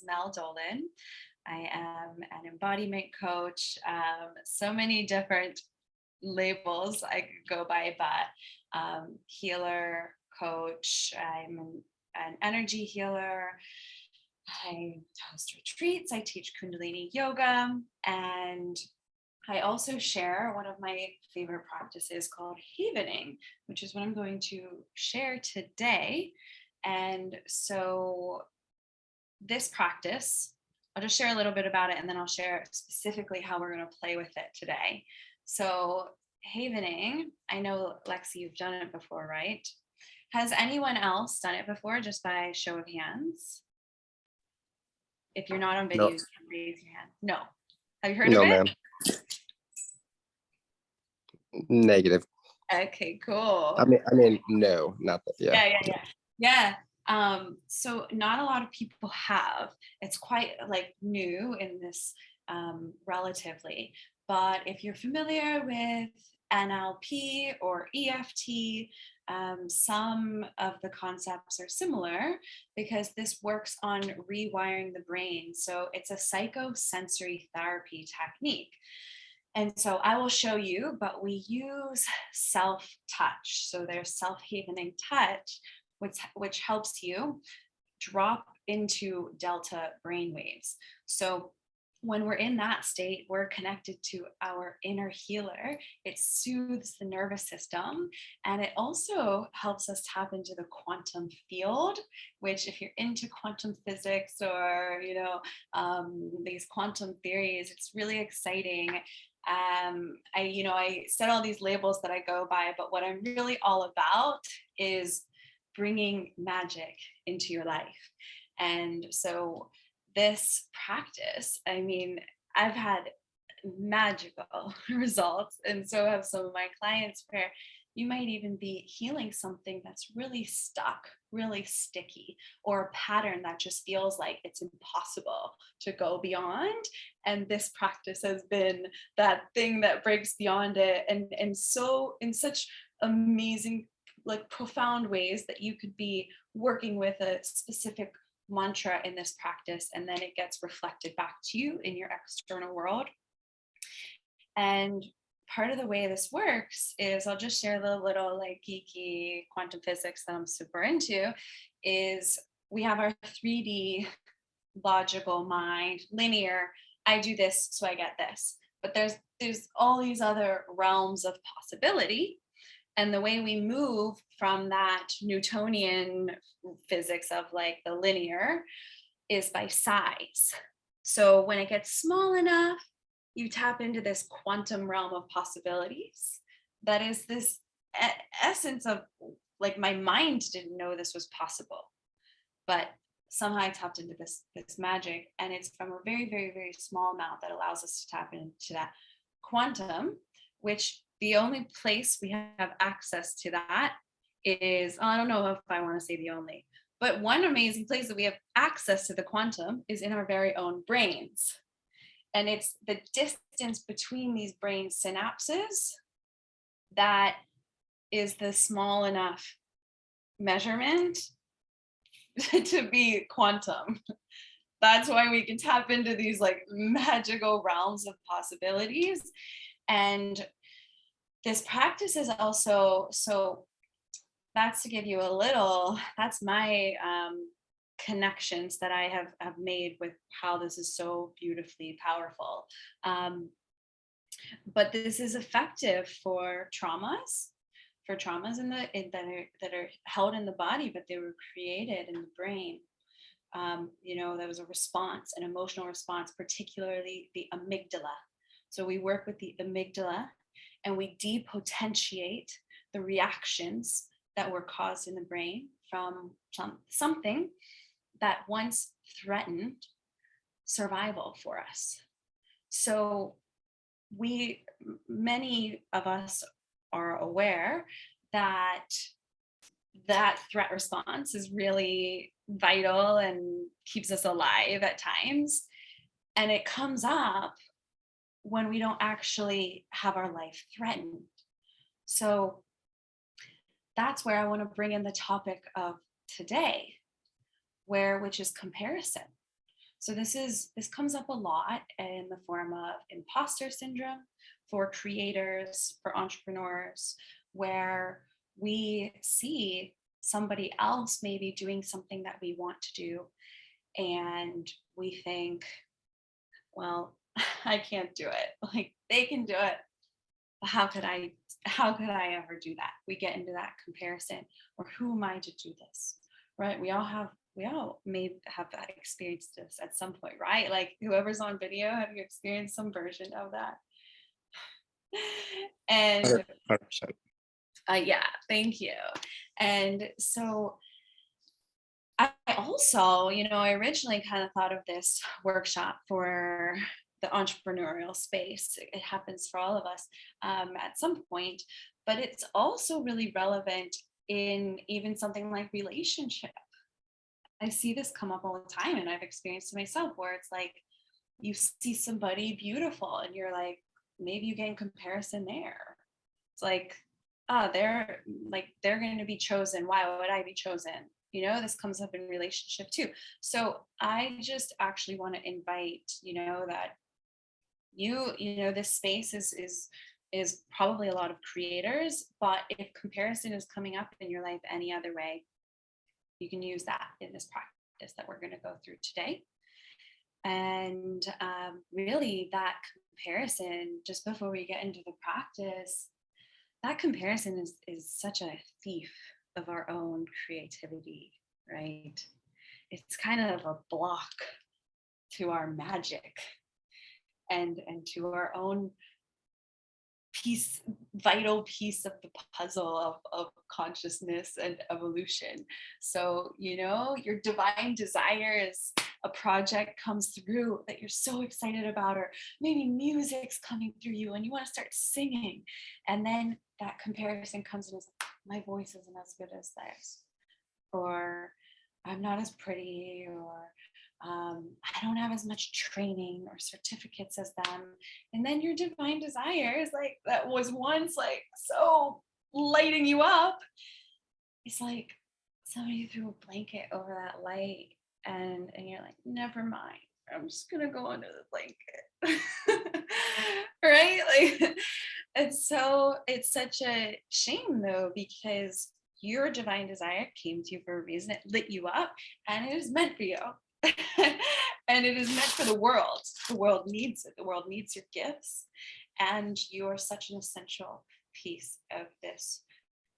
Mel Dolan. I am an embodiment coach, so many different labels I could go by, but healer, coach, I'm an energy healer. I host retreats, I teach Kundalini yoga, and I also share one of my favorite practices called havening, which is what I'm going to share today. And so this practice, I'll just share a little bit about it, and then I'll share specifically how we're going to play with it today. So havening, I know, Lexi, you've done it before, right? Has anyone else done it before, just by show of hands? If you're not on video, No. you can raise your hand. No. Have you heard No, of it? ma'am. Negative. Okay, cool. I mean, no, not that. Yeah. Yeah. So not a lot of people have. It's quite like new in this relatively. But if you're familiar with NLP or EFT, some of the concepts are similar because this works on rewiring the brain. So it's a psychosensory therapy technique. And so I will show you, but we use self-touch. So there's self-havening touch, which helps you drop into delta brainwaves. So when we're in that state, we're connected to our inner healer. It soothes the nervous system, and it also helps us tap into the quantum field, which, if you're into quantum physics or these quantum theories, it's really exciting. I set all these labels that I go by, but what I'm really all about is bringing magic into your life. And so this practice, I mean, I've had magical results, and so have some of my clients, where you might even be healing something that's really stuck, really sticky, or a pattern that just feels like it's impossible to go beyond. And this practice has been that thing that breaks beyond it, and so in such amazing, like, profound ways that you could be working with a specific mantra in this practice, and then it gets reflected back to you in your external world. And part of the way this works is, I'll just share the little like geeky quantum physics that I'm super into, is we have our 3D logical mind, linear, I do this, so I get this. But there's all these other realms of possibility. And the way we move from that Newtonian physics of like the linear is by size. So when it gets small enough, you tap into this quantum realm of possibilities. That is this essence of, like, my mind didn't know this was possible, but somehow I tapped into this magic, and it's from a very, very, very small amount that allows us to tap into that quantum, which the only place we have access to that is, I don't know if I want to say the only, but one amazing place that we have access to the quantum is in our very own brains. And it's the distance between these brain synapses that is the small enough measurement to be quantum. That's why we can tap into these like magical realms of possibilities. And this practice is also, so that's to give you a little, that's my connections that I have made with how this is so beautifully powerful. But this is effective for traumas that are held in the body, but they were created in the brain. There was a response, an emotional response, particularly the amygdala. So we work with the amygdala, and we depotentiate the reactions that were caused in the brain from something that once threatened survival for us. So many of us are aware that threat response is really vital and keeps us alive at times. And it comes up when we don't actually have our life threatened. So that's where I want to bring in the topic of today, which is comparison. So this comes up a lot in the form of imposter syndrome for creators, for entrepreneurs, where we see somebody else maybe doing something that we want to do, and we think, well, I can't do it. Like they can do it. How could I ever do that? We get into that comparison, or who am I to do this? Right? We all may have experienced this at some point, right? Like whoever's on video, have you experienced some version of that? And 100%. yeah, thank you. And so I also, I originally kind of thought of this workshop for the entrepreneurial space. It happens for all of us at some point, but it's also really relevant in even something like relationship. I see this come up all the time, and I've experienced it myself, where it's like you see somebody beautiful and you're like, maybe you get in comparison there. It's like, they're going to be chosen. Why would I be chosen? This comes up in relationship too. So I just actually want to invite, that this space is probably a lot of creators, but if comparison is coming up in your life any other way, you can use that in this practice that we're going to go through today. And really that comparison, just before we get into the practice, that comparison is such a thief of our own creativity, right? It's kind of a block to our magic and to our own vital piece of the puzzle of consciousness and evolution. So, your divine desires, a project comes through that you're so excited about, or maybe music's coming through you and you want to start singing. And then that comparison comes in as, my voice isn't as good as theirs, or I'm not as pretty, or I don't have as much training or certificates as them. And then your divine desires, like that was once like so lighting you up, it's like somebody threw a blanket over that light, and you're like, never mind, I'm just gonna go under the blanket. Right? Like it's such a shame though, because your divine desire came to you for a reason. It lit you up, and it is meant for you. And it is meant for the world. The world needs it. The world needs your gifts. And you are such an essential piece of this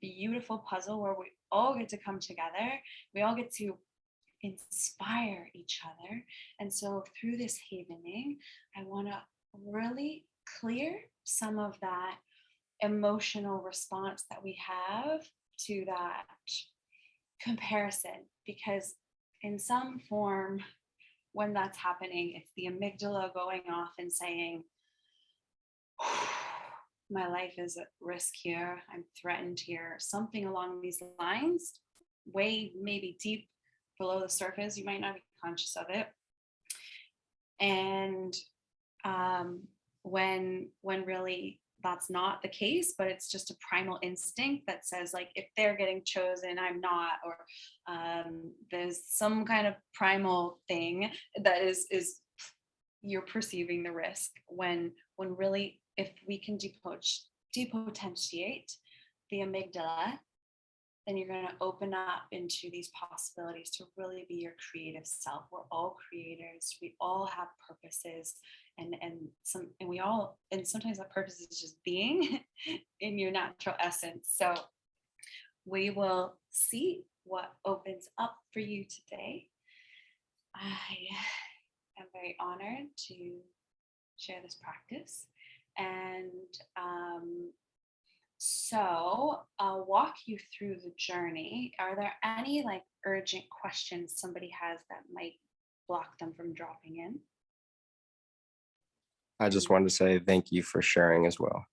beautiful puzzle where we all get to come together. We all get to inspire each other. And so through this havening, I want to really clear some of that emotional response that we have to that comparison, because in some form, when that's happening, it's the amygdala going off and saying, my life is at risk here, I'm threatened here, something along these lines, way maybe deep below the surface, you might not be conscious of it. And when really that's not the case, but it's just a primal instinct that says, like, if they're getting chosen, I'm not, or there's some kind of primal thing that is you're perceiving the risk, when really, if we can depotentiate the amygdala, then you're going to open up into these possibilities to really be your creative self. We're all creators. We all have purposes, and sometimes that purpose is just being in your natural essence. So we will see what opens up for you today. I am very honored to share this practice, and so I'll walk you through the journey. Are there any like urgent questions somebody has that might block them from dropping in? I just wanted to say thank you for sharing as well.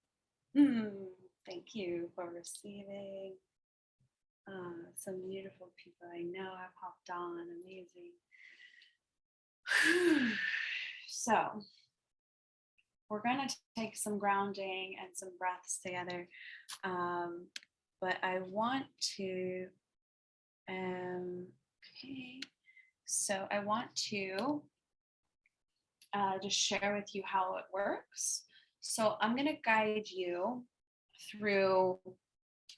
Thank you for receiving. Some beautiful people I know have hopped on. Amazing. So we're going to take some grounding and some breaths together. But I want to, okay. So I want to just share with you how it works. So I'm going to guide you through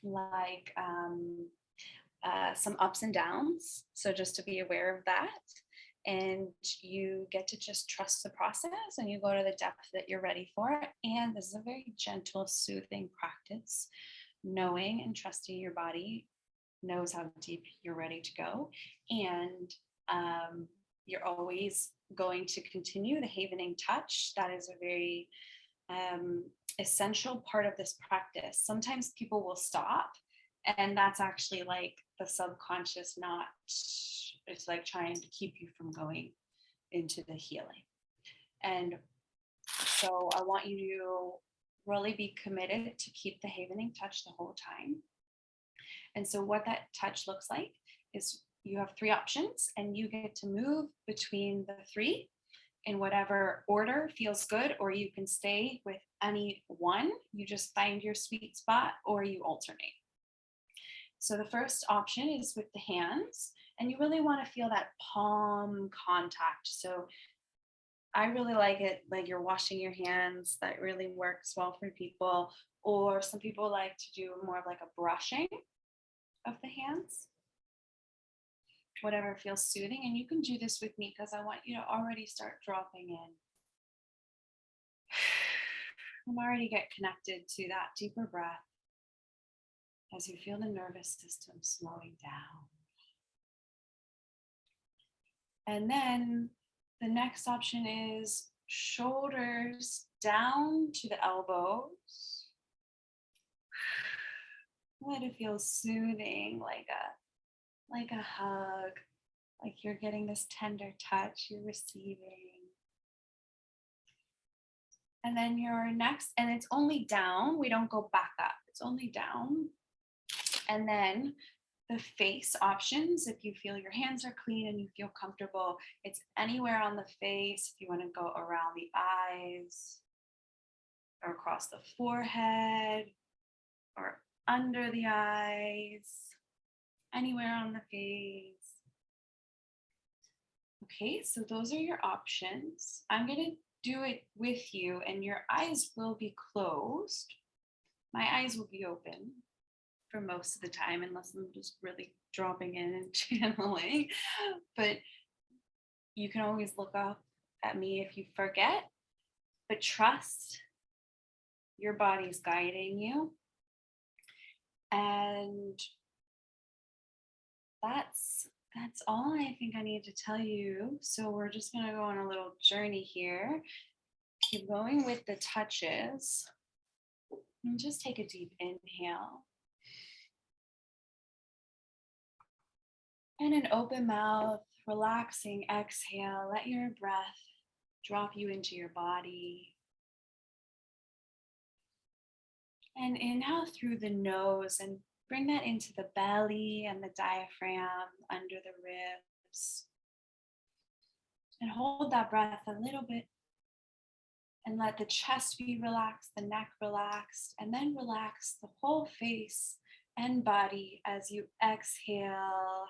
like some ups and downs. So just to be aware of that. And you get to just trust the process and you go to the depth that you're ready for. And this is a very gentle, soothing practice, knowing and trusting your body knows how deep you're ready to go. And you're always going to continue the havening touch. That is a very essential part of this practice. Sometimes people will stop, and that's actually like the subconscious, not, it's like trying to keep you from going into the healing. And so I want you to really be committed to keep the havening touch the whole time. And so what that touch looks like is you have three options and you get to move between the three in whatever order feels good, or you can stay with any one. You just find your sweet spot or you alternate. So the first option is with the hands, and you really want to feel that palm contact. So I really like it like you're washing your hands. That really works well for people. Or some people like to do more of like a brushing of the hands, whatever feels soothing. And you can do this with me because I want you to already start dropping in. I'm already get connected to that deeper breath as you feel the nervous system slowing down. And then the next option is shoulders down to the elbows. Let it feel soothing, like a hug, like you're getting this tender touch, you're receiving. And then your next, and it's only down, we don't go back up, it's only down. And then the face options, if you feel your hands are clean and you feel comfortable, it's anywhere on the face. If you want to go around the eyes or across the forehead or under the eyes, anywhere on the face. Okay, so those are your options. I'm going to do it with you and your eyes will be closed. My eyes will be open for most of the time, unless I'm just really dropping in and channeling. But you can always look up at me if you forget, but trust your body's guiding you. And that's all I think I need to tell you. So we're just going to go on a little journey here. Keep going with the touches. And just take a deep inhale. And an open mouth, relaxing exhale. Let your breath drop you into your body. And inhale through the nose and bring that into the belly and the diaphragm, under the ribs. And hold that breath a little bit. And let the chest be relaxed, the neck relaxed, and then relax the whole face and body as you exhale.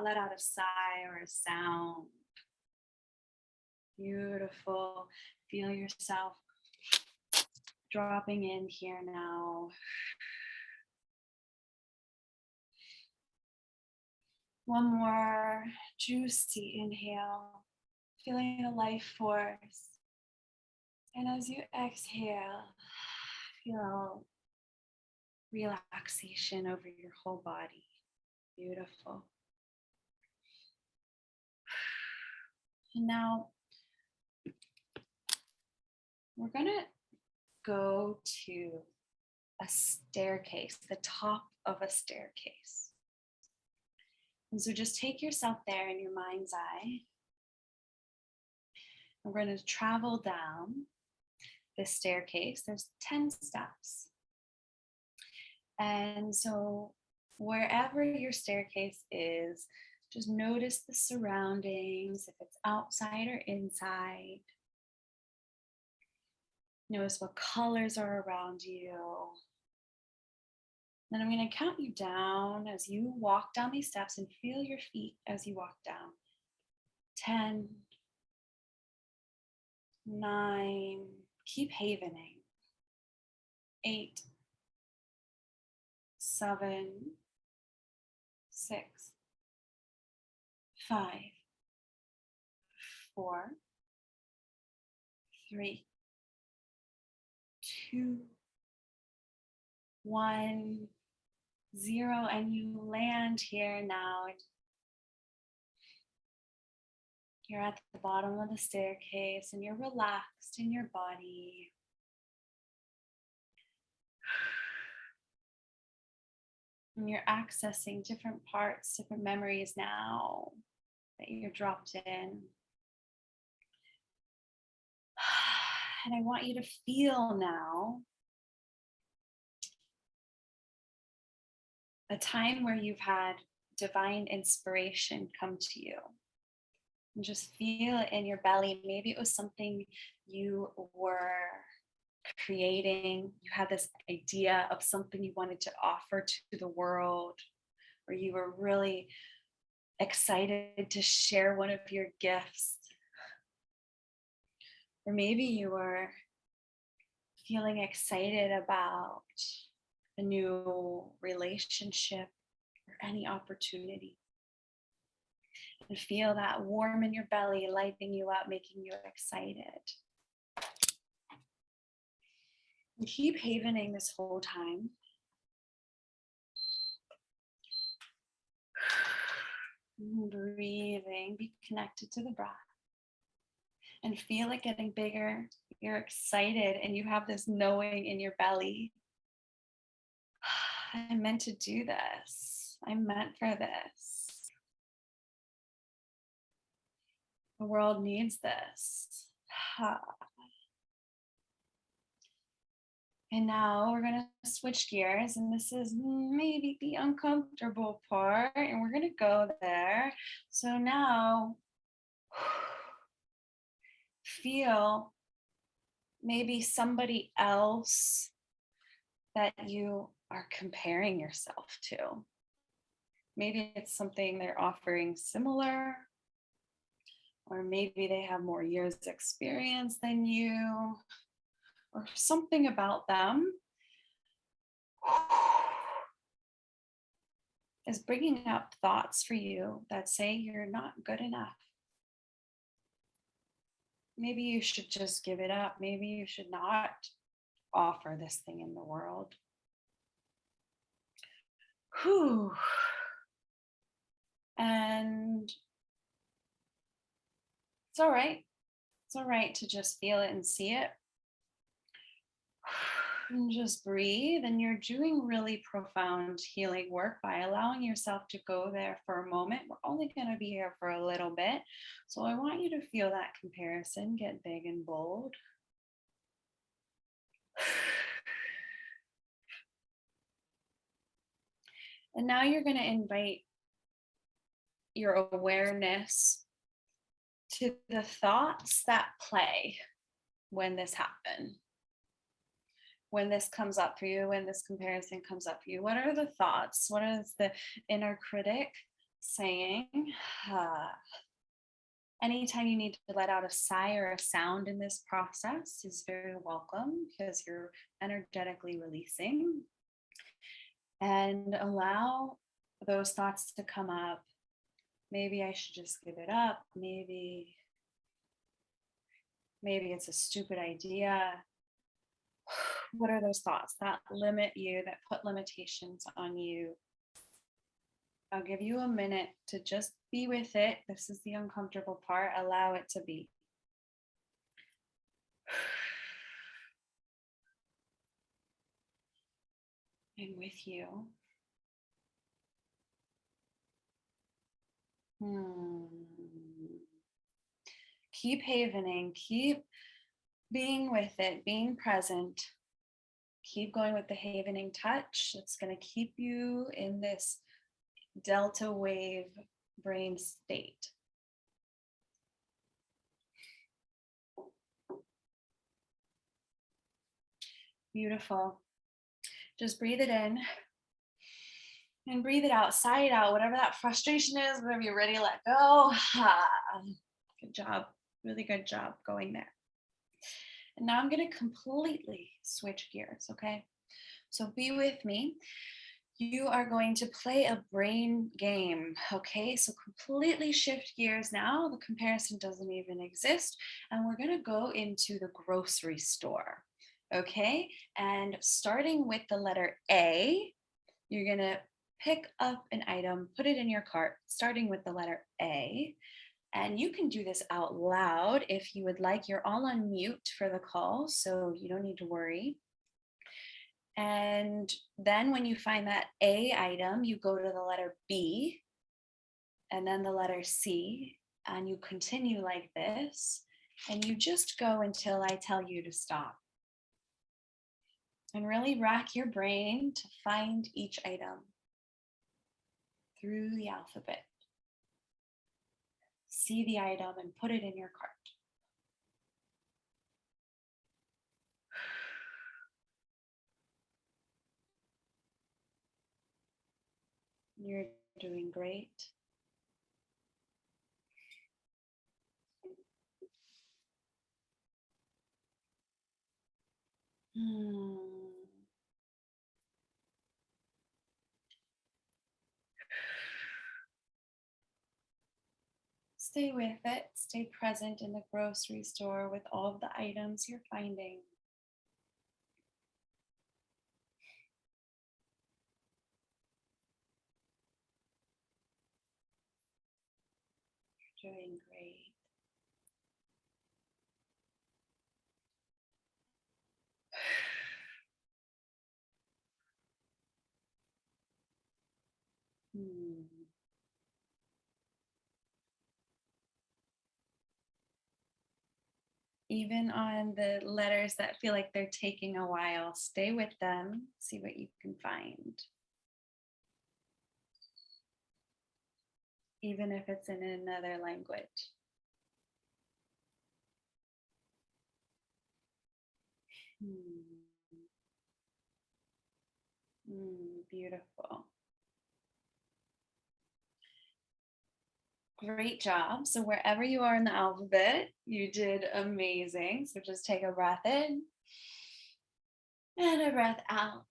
Let out a sigh or a sound. Beautiful. Feel yourself dropping in here now. One more juicy inhale, feeling the life force. And as you exhale, feel relaxation over your whole body. Beautiful. And now we're going to go to a staircase, the top of a staircase. And so just take yourself there in your mind's eye. We're going to travel down this staircase. There's 10 steps. And so wherever your staircase is, just notice the surroundings, if it's outside or inside. Notice what colors are around you. Then I'm going to count you down as you walk down these steps and feel your feet as you walk down. 10, 9, keep havening. 8, 7, 6, 5, 4, 3, 2, 1, 0, and you land here now. You're at the bottom of the staircase and you're relaxed in your body. And you're accessing different parts, different memories now that you're dropped in. And I want you to feel now a time where you've had divine inspiration come to you. And just feel it in your belly. Maybe it was something you were creating. You had this idea of something you wanted to offer to the world, or you were really excited to share one of your gifts. Or maybe you were feeling excited about a new relationship or any opportunity. And feel that warm in your belly, lighting you up, making you excited. And keep havening this whole time. Breathing, be connected to the breath. And feel it getting bigger. You're excited and you have this knowing in your belly. I'm meant to do this. I'm meant for this. The world needs this. And now we're going to switch gears, and this is maybe the uncomfortable part, and we're going to go there. So now feel maybe somebody else that you are comparing yourself to. Maybe it's something they're offering similar, or maybe they have more years experience than you, or something about them is bringing up thoughts for you that say you're not good enough. Maybe you should just give it up. Maybe you should not offer this thing in the world. And it's all right. It's all right to just feel it and see it. And just breathe. And you're doing really profound healing work by allowing yourself to go there for a moment. We're only going to be here for a little bit. So I want you to feel that comparison get big and bold. And now you're going to invite your awareness to the thoughts that play when this happens. When this comes up for you, when this comparison comes up for you, what are the thoughts? What is the inner critic saying? Anytime you need to let out a sigh or a sound in this process is very welcome, because you're energetically releasing. And allow those thoughts to come up. Maybe I should just give it up. Maybe it's a stupid idea. What are those thoughts that limit you, that put limitations on you? I'll give you a minute to just be with it. This is the uncomfortable part. Allow it to be. I'm with you. Keep havening. Keep being with it, being present. Keep going with the havening touch. It's going to keep you in this delta wave brain state. Beautiful. Just breathe it in and breathe it out, sigh it out, whatever that frustration is, whatever you're ready to let go. Good job. Really good job going there. And now I'm going to completely switch gears, okay? So be with me. You are going to play a brain game, okay? So completely shift gears now. The comparison doesn't even exist. And we're going to go into the grocery store, okay? And starting with the letter A, you're going to pick up an item, put it in your cart, starting with the letter A. And you can do this out loud if you would like. You're all on mute for the call, so you don't need to worry. And then when you find that A item, you go to the letter B and then the letter C, and you continue like this. And you just go until I tell you to stop. And really rack your brain to find each item through the alphabet. See the item and put it in your cart. You're doing great. Stay with it. Stay present in the grocery store with all of the items you're finding. You're doing great. Even on the letters that feel like they're taking a while, stay with them, see what you can find. Even if it's in another language. Beautiful. Great job. So wherever you are in the alphabet, you did amazing. So just take a breath in and a breath out.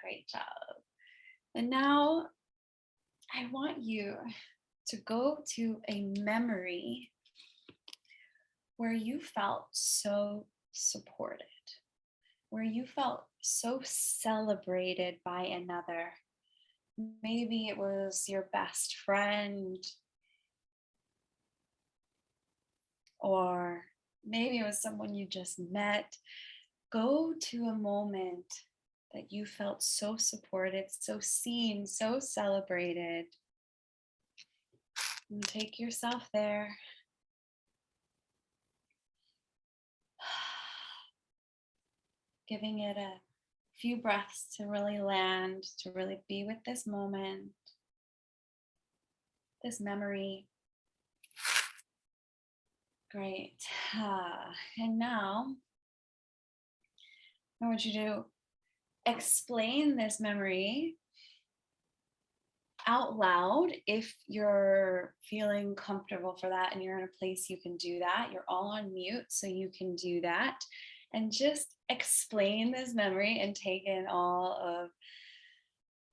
Great job. And now I want you to go to a memory where you felt so supported, where you felt so celebrated by another. Maybe it was your best friend, or maybe it was someone you just met. Go to a moment that you felt so supported, so seen, so celebrated. And take yourself there. Giving it a few breaths to really land, to really be with this moment, this memory. Great. And now I want you to explain this memory out loud if you're feeling comfortable for that and you're in a place you can do that. You're all on mute, so you can do that. And just explain this memory and take in all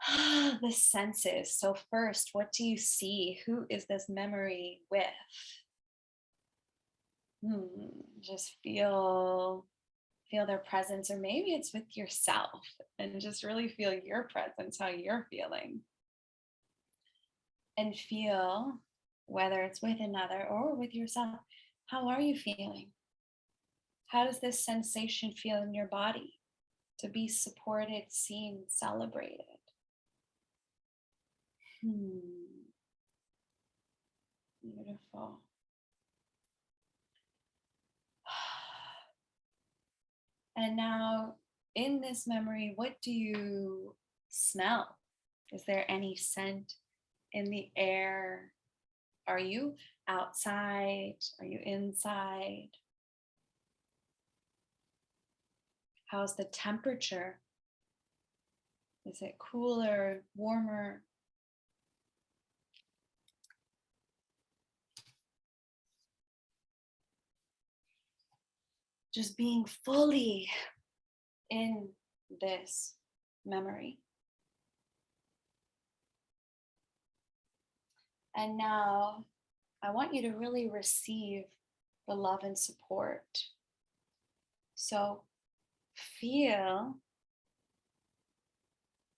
of the senses. So first, what do you see? Who is this memory with? Just feel their presence, or maybe it's with yourself, and just really feel your presence, how you're feeling. And feel whether it's with another or with yourself. How are you feeling? How does this sensation feel in your body to be supported, seen, celebrated? Beautiful. And now in this memory, what do you smell? Is there any scent in the air? Are you outside? Are you inside? How's the temperature? Is it cooler, warmer? just being fully in this memory. And now I want you to really receive the love and support. So feel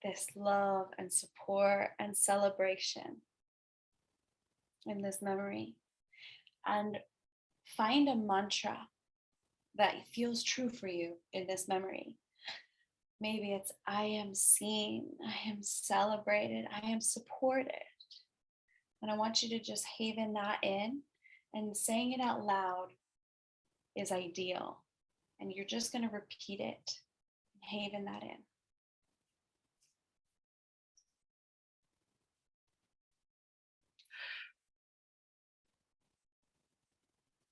this love and support and celebration in this memory. And find a mantra that feels true for you in this memory. Maybe it's I am seen, I am celebrated, I am supported. And I want you to just haven that in, and saying it out loud is ideal. And you're just going to repeat it and haven that in.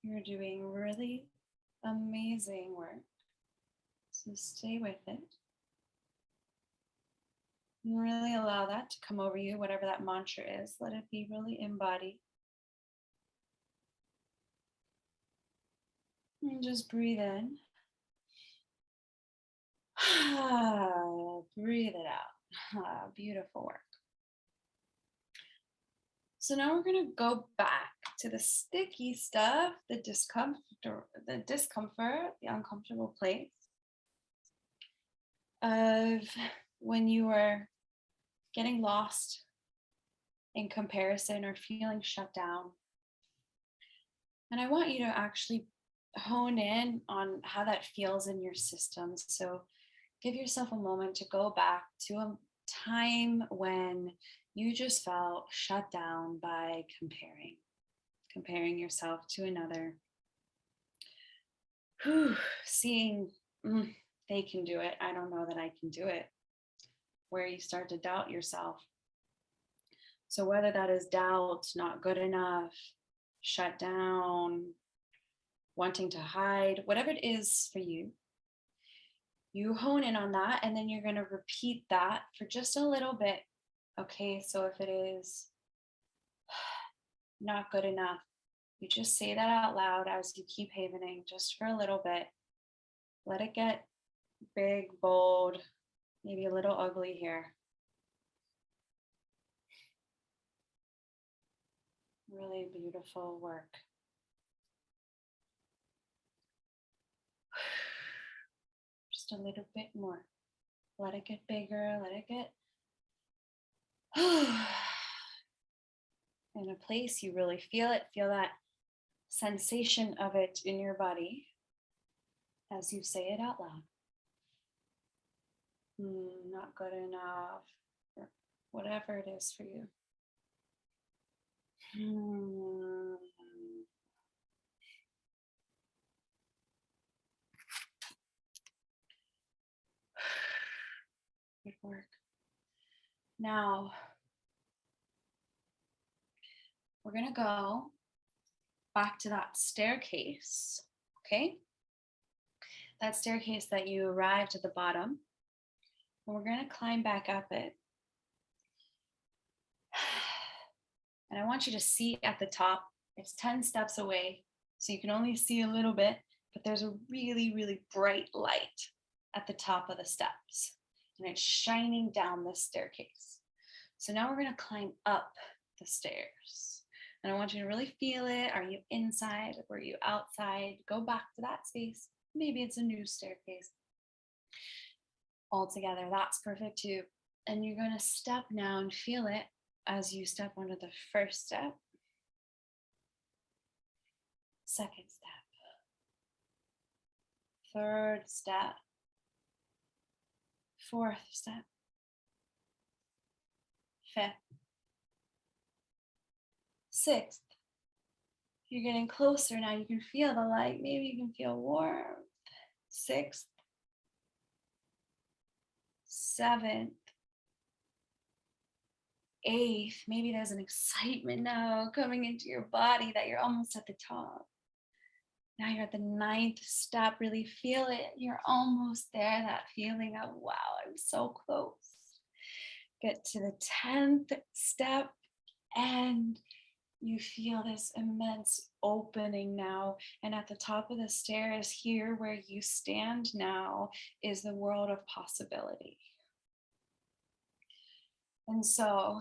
You're doing really amazing work. So stay with it. And really allow that to come over you, whatever that mantra is. Let it be really embodied. And just breathe in. Breathe it out. Beautiful work. So now we're going to go back to the sticky stuff, the discomfort, the uncomfortable place of when you were getting lost in comparison or feeling shut down. And I want you to actually hone in on how that feels in your system. So give yourself a moment to go back to a time when you just felt shut down by comparing yourself to another. Seeing they can do it, I don't know that I can do it, where you start to doubt yourself. So whether that is doubt, not good enough, shut down, wanting to hide, whatever it is for you, you hone in on that, and then you're going to repeat that for just a little bit. Okay, so if it is not good enough, you just say that out loud as you keep havening just for a little bit. Let it get big, bold, maybe a little ugly here. Really beautiful work. Just a little bit more. Let it get bigger, let it get in a place you really feel it, feel that sensation of it in your body as you say it out loud. Not good enough, or whatever it is for you. Good work. Now, we're going to go back to that staircase, okay? That staircase that you arrived at the bottom. And we're going to climb back up it. And I want you to see at the top, it's 10 steps away, so you can only see a little bit, but there's a really, really bright light at the top of the steps, and it's shining down this staircase. So now we're going to climb up the stairs, and I want you to really feel it. Are you inside? Were you outside? Go back to that space. Maybe it's a new staircase. All together, that's perfect too. And you're going to step now and feel it as you step onto the first step, second step, third step, fourth step, fifth, sixth. You're getting closer now. You can feel the light. Maybe you can feel warmth. Sixth, seventh, eighth. Maybe there's an excitement now coming into your body that you're almost at the top. Now you're at the ninth step. Really feel it. You're almost there. That feeling of, wow, I'm so close. Get to the 10th step and You feel this immense opening now. And at the top of the stairs, here where you stand now, is the world of possibility. And so,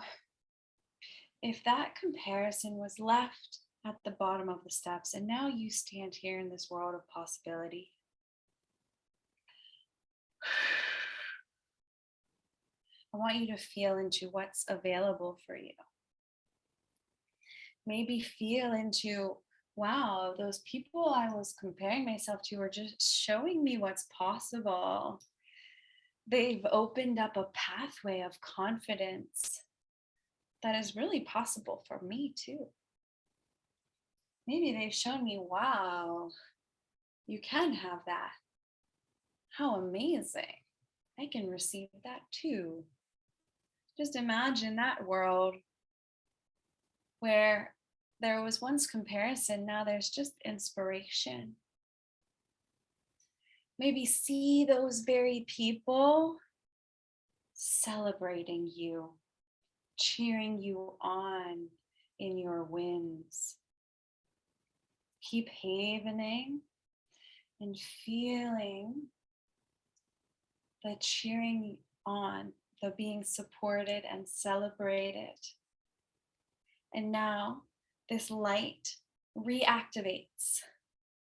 if that comparison was left at the bottom of the steps, and now you stand here in this world of possibility, I want you to feel into what's available for you. Maybe feel into, wow, those people I was comparing myself to are just showing me what's possible. They've opened up a pathway of confidence that is really possible for me too. Maybe they've shown me, wow, you can have that. How amazing. I can receive that too. Just imagine that world where there was once comparison, now there's just inspiration. Maybe see those very people celebrating you, cheering you on in your wins. Keep havening and feeling the cheering on, the being supported and celebrated. And now this light reactivates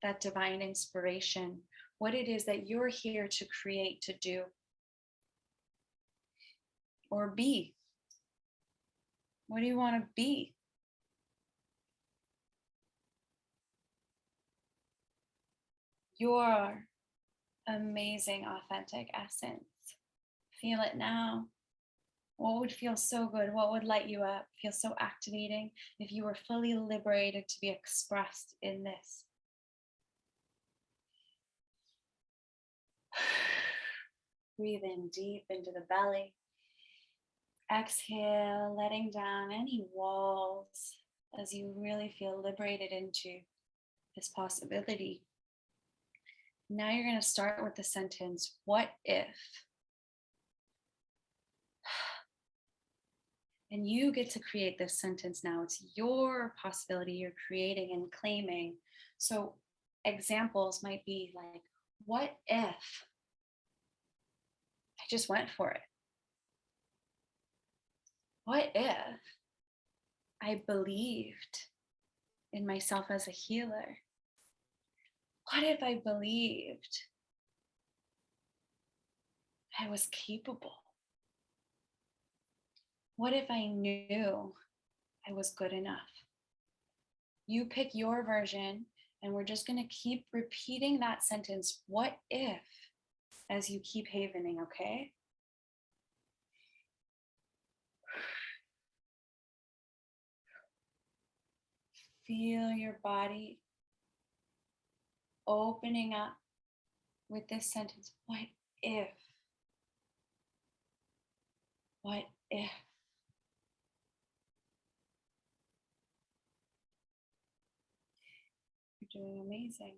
that divine inspiration, what it is that you're here to create, to do, or be. What do you want to be? Your amazing, authentic essence. Feel it now. What would feel so good? What would light you up? Feel so activating if you were fully liberated to be expressed in this. Breathe in deep into the belly. Exhale, letting down any walls as you really feel liberated into this possibility. Now you're going to start with the sentence, what if? And you get to create this sentence now. It's your possibility you're creating and claiming. So examples might be like, what if I just went for it? What if I believed in myself as a healer? What if I believed I was capable? What if I knew I was good enough? You pick your version, and we're just going to keep repeating that sentence, what if, as you keep havening, okay? Feel your body opening up with this sentence, what if? What if? You're doing amazing.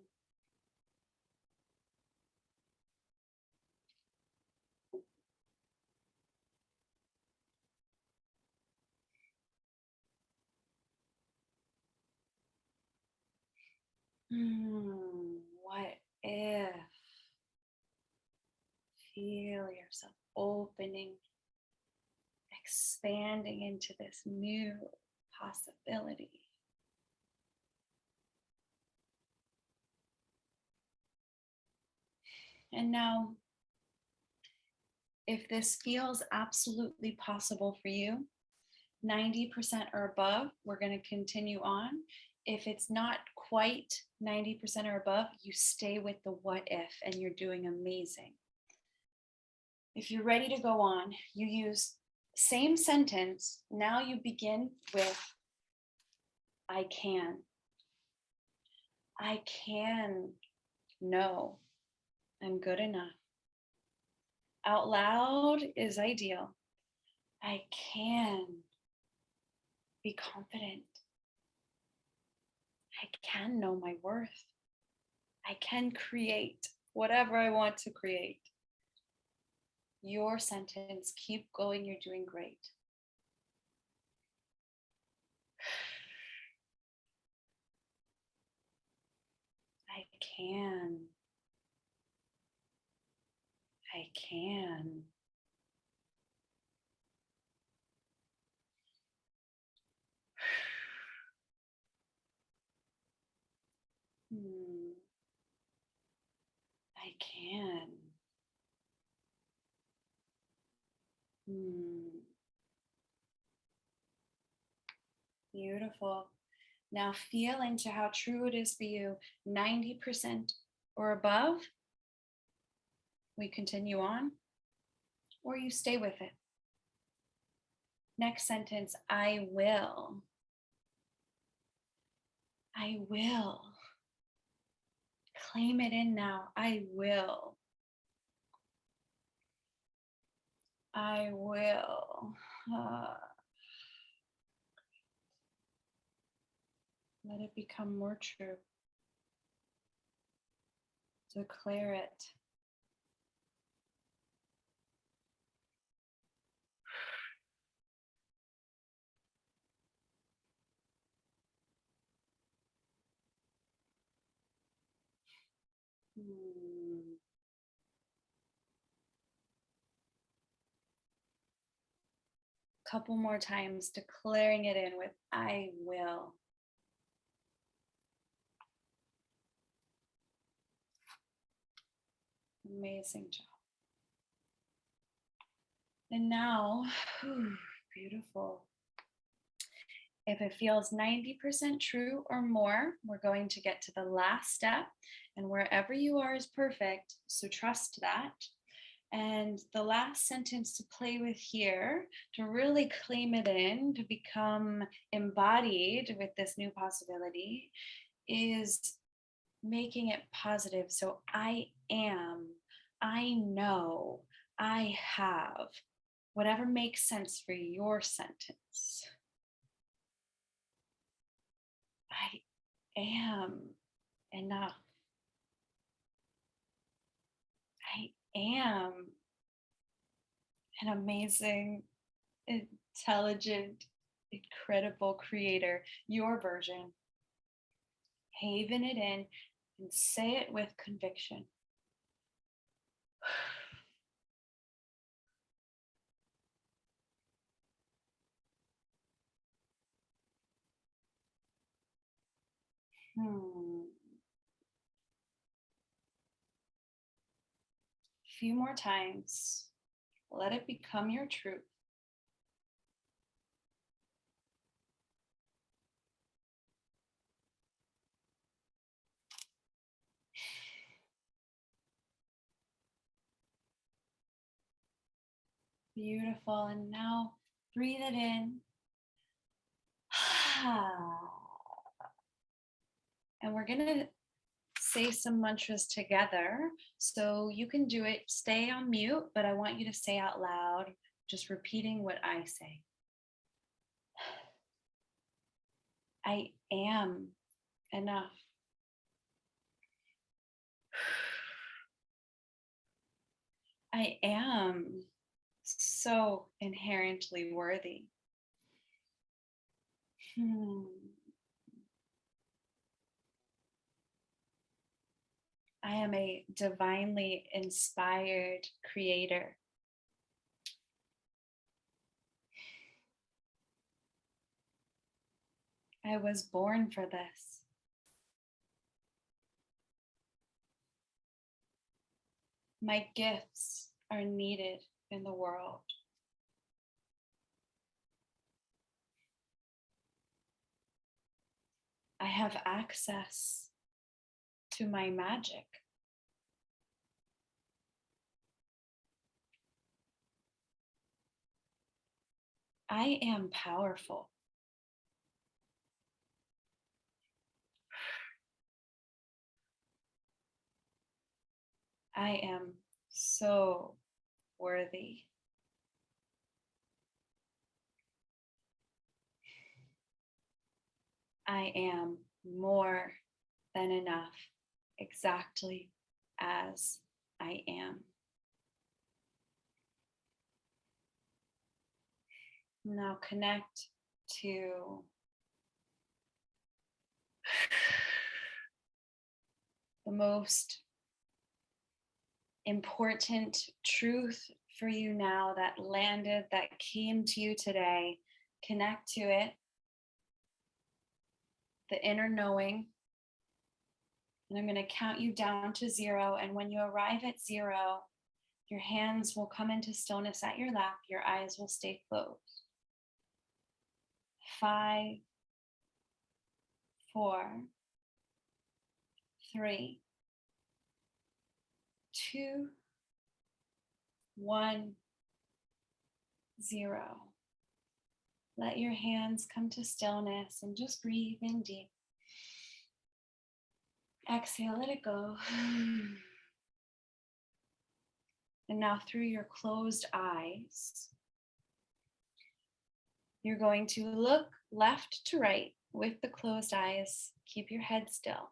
What if? Feel yourself opening, expanding into this new possibility. And now, if this feels absolutely possible for you, 90% or above, we're going to continue on. If it's not quite 90% or above, you stay with the what if, and you're doing amazing. If you're ready to go on, you use same sentence. Now you begin with I can. I can know I'm good enough. Out loud is ideal. I can be confident. I can know my worth. I can create whatever I want to create. Your sentence, keep going, you're doing great. can. I can. I can. Beautiful. Now feel into how true it is for you. 90% or above. We continue on, or you stay with it. Next sentence, I will. I will. Claim it in now. I will. I will. Let it become more true. Declare it. Couple more times, declaring it in with I will. Amazing job. And now, beautiful. If it feels 90% true or more, we're going to get to the last step, and wherever you are is perfect. So trust that. And the last sentence to play with here, to really claim it in, to become embodied with this new possibility, is making it positive. So I am, I know, I have, whatever makes sense for your sentence. I am enough. I am an amazing, intelligent, incredible creator, your version. Haven it in and say it with conviction. A few more times. Let it become your truth. Beautiful. And now breathe it in. And we're going to say some mantras together. So you can do it, stay on mute, but I want you to say out loud, just repeating what I say. I am enough. I am so inherently worthy. I am a divinely inspired creator. I was born for this. My gifts are needed in the world. I have access to my magic. I am powerful. I am so worthy. I am more than enough, exactly as I am. Now connect to the most important truth for you now that landed, that came to you today. Connect to it, the inner knowing. And I'm going to count you down to 0. And when you arrive at 0, your hands will come into stillness at your lap. Your eyes will stay closed. 5, 4, 3, 2, 1, 0. Let your hands come to stillness and just breathe in deep. Exhale, let it go. And now through your closed eyes, you're going to look left to right with the closed eyes. Keep your head still.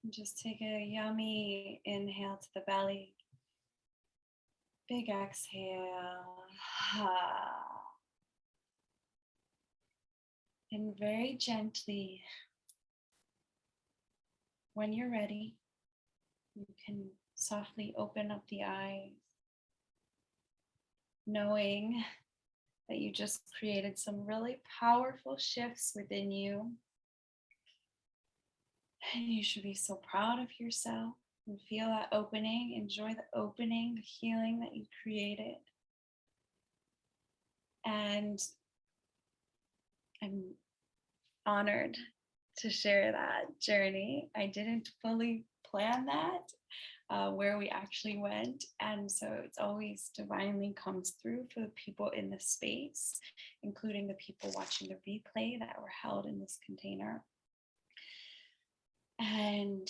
And just take a yummy inhale to the belly. Big exhale. And very gently, when you're ready, you can softly open up the eyes, knowing that you just created some really powerful shifts within you. And you should be so proud of yourself and feel that opening. Enjoy the opening, the healing that you created. And I'm honored to share that journey. I didn't fully plan that, where we actually went. And so it's always divinely comes through for the people in this space, including the people watching the replay that were held in this container. And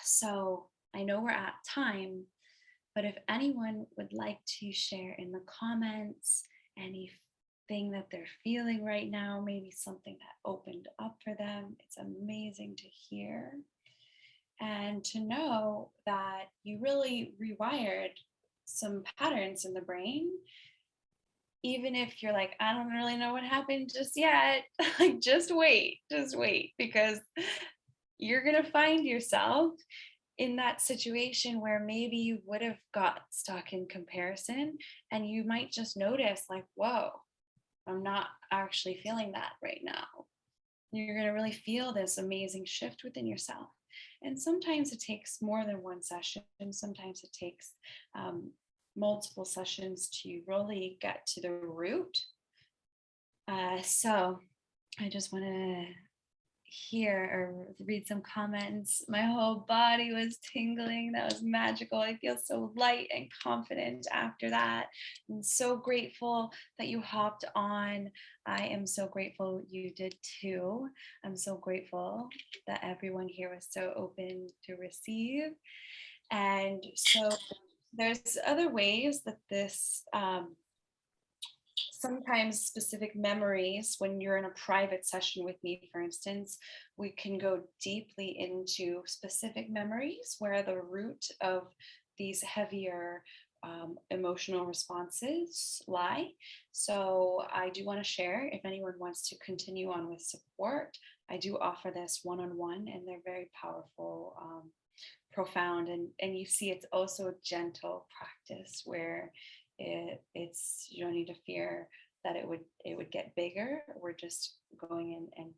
so I know we're at time, but if anyone would like to share in the comments anything that they're feeling right now, maybe something that opened up for them, it's amazing to hear. And to know that you really rewired some patterns in the brain. Even if you're like, I don't really know what happened just yet, like just wait, because you're going to find yourself in that situation where maybe you would have got stuck in comparison, and you might just notice like, whoa, I'm not actually feeling that right now. You're going to really feel this amazing shift within yourself. And sometimes it takes more than one session. Sometimes it takes multiple sessions to really get to the root. So I just want to hear or read some comments. My whole body was tingling. That was magical. I feel so light and confident after that. I'm so grateful that you hopped on. I am so grateful you did too. I'm so grateful that everyone here was so open to receive. And so there's other ways that this sometimes specific memories, when you're in a private session with me, for instance, we can go deeply into specific memories where the root of these heavier emotional responses lie. So I do want to share, if anyone wants to continue on with support, I do offer this one-on-one, and they're very powerful, profound, and you see it's also a gentle practice where it's you don't need to fear that it would get bigger. We're just going in and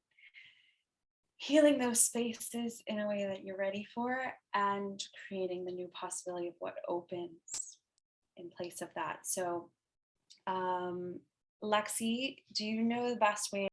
healing those spaces in a way that you're ready for, and creating the new possibility of what opens in place of that. So Lexi, do you know the best way